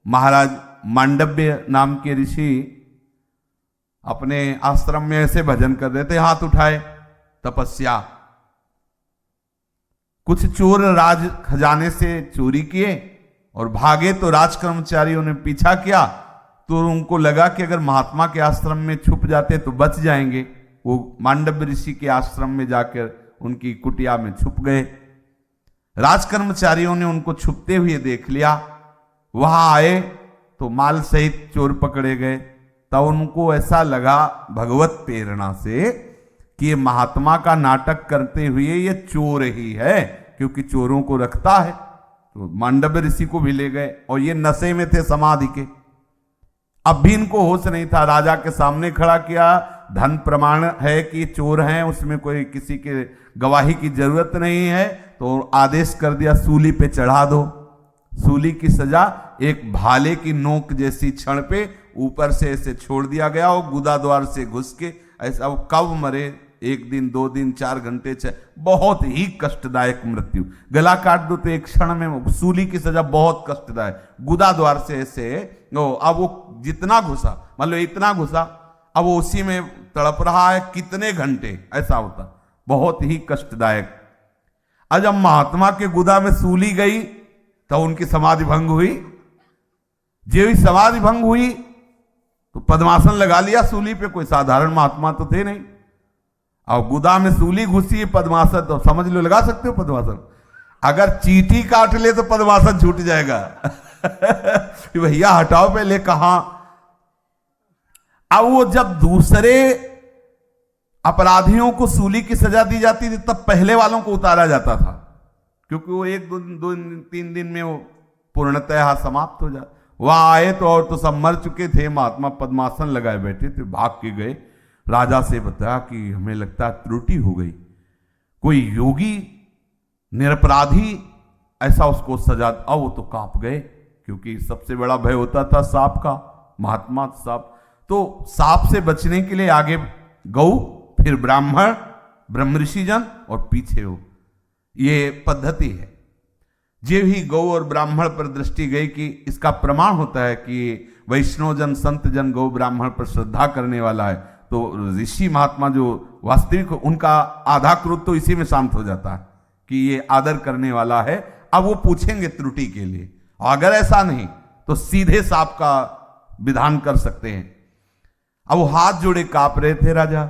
महाराज मांडव्य नाम के ऋषि अपने आश्रम में ऐसे भजन कर रहे थे, हाथ उठाए, तपस्या। कुछ चोर राज खजाने से चोरी किए और भागे, तो राज कर्मचारियों ने पीछा किया, तो उनको लगा कि अगर महात्मा के आश्रम में छुप जाते तो बच जाएंगे। वो मांडव्य ऋषि के आश्रम में जाकर उनकी कुटिया में छुप गए। राज कर्मचारियों ने उनको छुपते हुए देख लिया। वहां आए तो माल सहित चोर पकड़े गए। तब उनको ऐसा लगा भगवत प्रेरणा से कि ये महात्मा का नाटक करते हुए ये चोर ही है, क्योंकि चोरों को रखता है। तो मांडव्य ऋषि को भी ले गए और ये नशे में थे समाधि के। अब भी इनको होश नहीं था। राजा के सामने खड़ा किया, धन प्रमाण है कि चोर हैं, उसमें कोई किसी के गवाही की जरूरत नहीं है, तो आदेश कर दिया सूली पे चढ़ा दो। सूली की सजा एक भाले की नोक जैसी छड़ पे ऊपर से ऐसे छोड़ दिया गया और गुदा द्वार से घुस के ऐसा। वो कब मरे, 1 दिन 2 दिन 4 घंटे, बहुत ही कष्टदायक मृत्यु। गला काट दो तो एक क्षण में। सूली की सजा बहुत कष्टदायक। गुदा द्वार से ऐसे अब वो जितना घुसा, मान लो इतना घुसा, अब वो उसी में तड़प रहा है कितने घंटे, ऐसा होता, बहुत ही कष्टदायक। आज जब महात्मा के गुदा में सूली गई तो उनकी समाधि भंग हुई। जो ही समाधि भंग हुई तो पद्मासन लगा लिया सूली पे। कोई साधारण महात्मा तो थे नहीं। और गुदा में सूली घुसी, पद्मासन, तो समझ लो लगा सकते हो पद्मासन। अगर चींटी काट ले तो पद्मासन छूट जाएगा। भैया हटाओ पहले, कहां। अब वो जब दूसरे अपराधियों को सूली की सजा दी जाती थी तब पहले वालों को उतारा जाता था, क्योंकि वो 1 2 3 दिन में वो पूर्णतः समाप्त हो जाता। वहां आए तो और तो सब मर चुके थे। महात्मा पद्मासन लगाए बैठे थे। भाग के गए, राजा से बताया कि हमें लगता है त्रुटि हो गई, कोई योगी निरपराधी ऐसा उसको सजा। अब वो तो कांप गए, क्योंकि सबसे बड़ा भय होता था सांप का। महात्मा सांप, तो सांप से बचने के लिए आगे गौ, फिर ब्राह्मण, ब्रह्म ऋषिजन और पीछे हो। ये पद्धति है। जे ही गौ और ब्राह्मण पर दृष्टि गई कि इसका प्रमाण होता है कि वैष्णव जन, संत जन गौ ब्राह्मण पर श्रद्धा करने वाला है, तो ऋषि महात्मा जो वास्तविक, उनका आधा क्रोध तो इसी में शांत हो जाता है कि ये आदर करने वाला है। अब वो पूछेंगे त्रुटि के लिए, अगर ऐसा नहीं तो सीधे सांप का विधान कर सकते हैं। अब वो हाथ जोड़े कांप रहे थे राजा।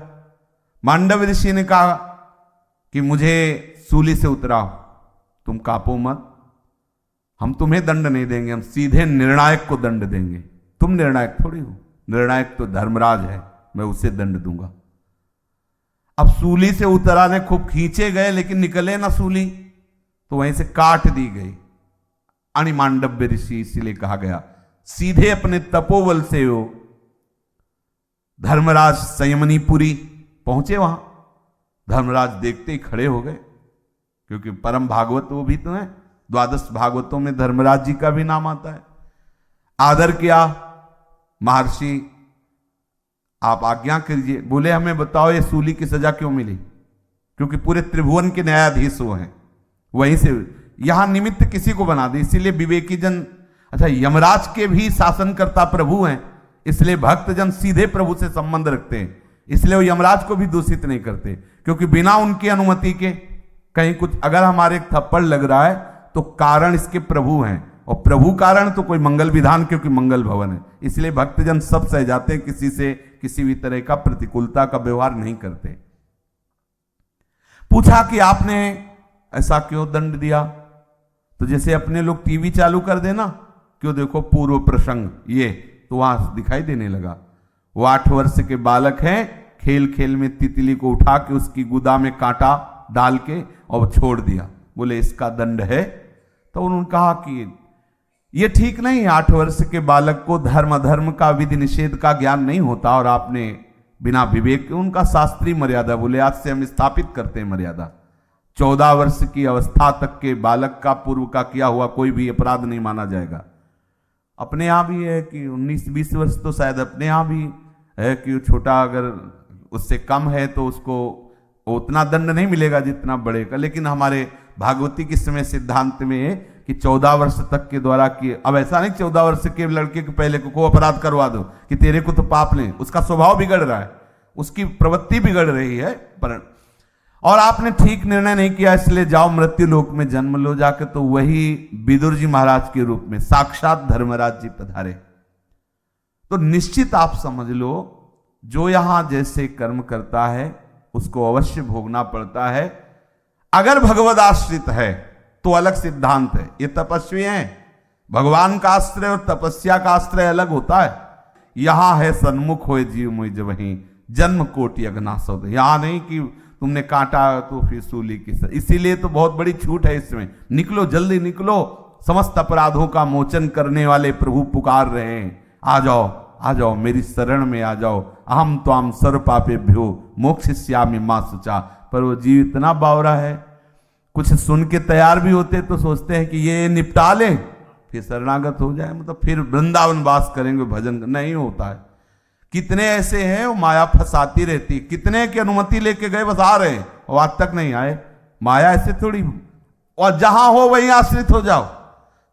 मांडव्य ऋषि ने कहा कि मुझे सूली से उतराओ, तुम कांपो मत, हम तुम्हें दंड नहीं देंगे, हम सीधे निर्णायक को दंड देंगे। तुम निर्णायक थोड़ी हो, निर्णायक तो धर्मराज है, मैं उसे दंड दूंगा। अब सूली से उतराने खूब खींचे गए, लेकिन निकले ना सूली, तो वहीं से काट दी गई। अनि मांडव्य ऋषि इसीलिए कहा गया सीधे अपने तपोबल से हो धर्मराज संयमनीपुरी पहुंचे। वहां धर्मराज देखते ही खड़े हो गए, क्योंकि परम भागवत वो भी तो है। 12 भागवतों में धर्मराज जी का भी नाम आता है। आदर किया, महर्षि आप आज्ञा कीजिए। बोले हमें बताओ ये सूली की सजा क्यों मिली, क्योंकि पूरे त्रिभुवन के न्यायाधीश वो हैं, वहीं से यहां निमित्त किसी को बना दी। इसीलिए विवेकी जन, अच्छा यमराज के भी शासनकर्ता प्रभु हैं, इसलिए भक्तजन सीधे प्रभु से संबंध रखते हैं, इसलिए वो यमराज को भी दूषित नहीं करते, क्योंकि बिना उनकी अनुमति के कहीं कुछ अगर हमारे थप्पड़ लग रहा है तो कारण इसके प्रभु हैं, और प्रभु कारण तो कोई मंगल विधान, क्योंकि मंगल भवन है, इसलिए भक्तजन सब सह जाते हैं, किसी से किसी भी तरह का प्रतिकूलता का व्यवहार नहीं करते। पूछा कि आपने ऐसा क्यों दंड दिया, तो जैसे अपने लोग टीवी चालू कर देना, क्यों देखो पूर्व प्रसंग ये, तो वहां दिखाई देने लगा। वो 8 वर्ष के बालक हैं, खेल खेल में तितली को उठा के उसकी गुदा में कांटा डाल के और छोड़ दिया। बोले इसका दंड है। तो उन्होंने कहा कि ये ठीक नहीं है, 8 वर्ष के बालक को धर्म अधर्म का विधि निषेध का ज्ञान नहीं होता, और आपने बिना विवेक के, उनका शास्त्रीय मर्यादा, बोले आज से हम स्थापित करते हैं मर्यादा। 14 वर्ष की अवस्था तक के बालक का पूर्व का किया हुआ कोई भी अपराध नहीं माना जाएगा। अपने यहाँ भी है कि 19-20 वर्ष तो शायद अपने यहाँ भी है कि छोटा अगर उससे कम है तो उसको उतना दंड नहीं मिलेगा जितना बड़े का, लेकिन हमारे भागवती के समय सिद्धांत में कि 14 वर्ष तक के द्वारा किए। अब ऐसा नहीं 14 वर्ष के लड़के के पहले को अपराध करवा दो कि तेरे को तो पाप नहीं, उसका स्वभाव बिगड़ रहा है, उसकी प्रवृत्ति बिगड़ रही है। पर और आपने ठीक निर्णय नहीं किया, इसलिए जाओ मृत्यु लोक में जन्म लो जाके। तो वही विदुर जी महाराज के रूप में साक्षात धर्मराज जी पधारे। तो निश्चित आप समझ लो, जो यहां जैसे कर्म करता है उसको अवश्य भोगना पड़ता है। अगर भगवद आश्रित है तो अलग सिद्धांत है। ये तपस्वी हैं, भगवान का आश्रय और तपस्या का आश्रय अलग होता है। यहां है सन्मुख होए जीव मुझ वहीं जन्म कोटि अघनास होते। यहां नहीं कि तुमने काटा तो फिर सूली की सर। इसीलिए तो बहुत बड़ी छूट है इसमें। निकलो, जल्दी निकलो, समस्त अपराधों का मोचन करने वाले प्रभु पुकार रहे हैं। आ जाओ, आ जाओ, मेरी शरण में आ जाओ। अहम त्वाम सर्व पापेभ्यो मोक्षयिष्यामि मा शुचा। पर वो जीव इतना बावरा है, कुछ सुन के तैयार भी होते तो सोचते हैं कि ये निपटा ले फिर शरणागत हो जाए, मतलब फिर वृंदावन वास करेंगे, भजन नहीं होता है। कितने ऐसे हैं वो माया फंसाती रहती, कितने की अनुमति लेके गए बस आ रहे और आज तक नहीं आए। माया ऐसे थोड़ी। और जहां हो वहीं आश्रित हो जाओ,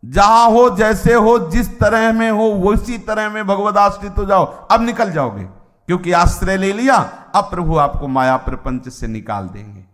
जहां हो जैसे हो जिस तरह में हो उसी तरह में भगवद आश्रित हो जाओ। अब निकल जाओगे क्योंकि आश्रय ले लिया। अब प्रभु आपको माया प्रपंच से निकाल देंगे।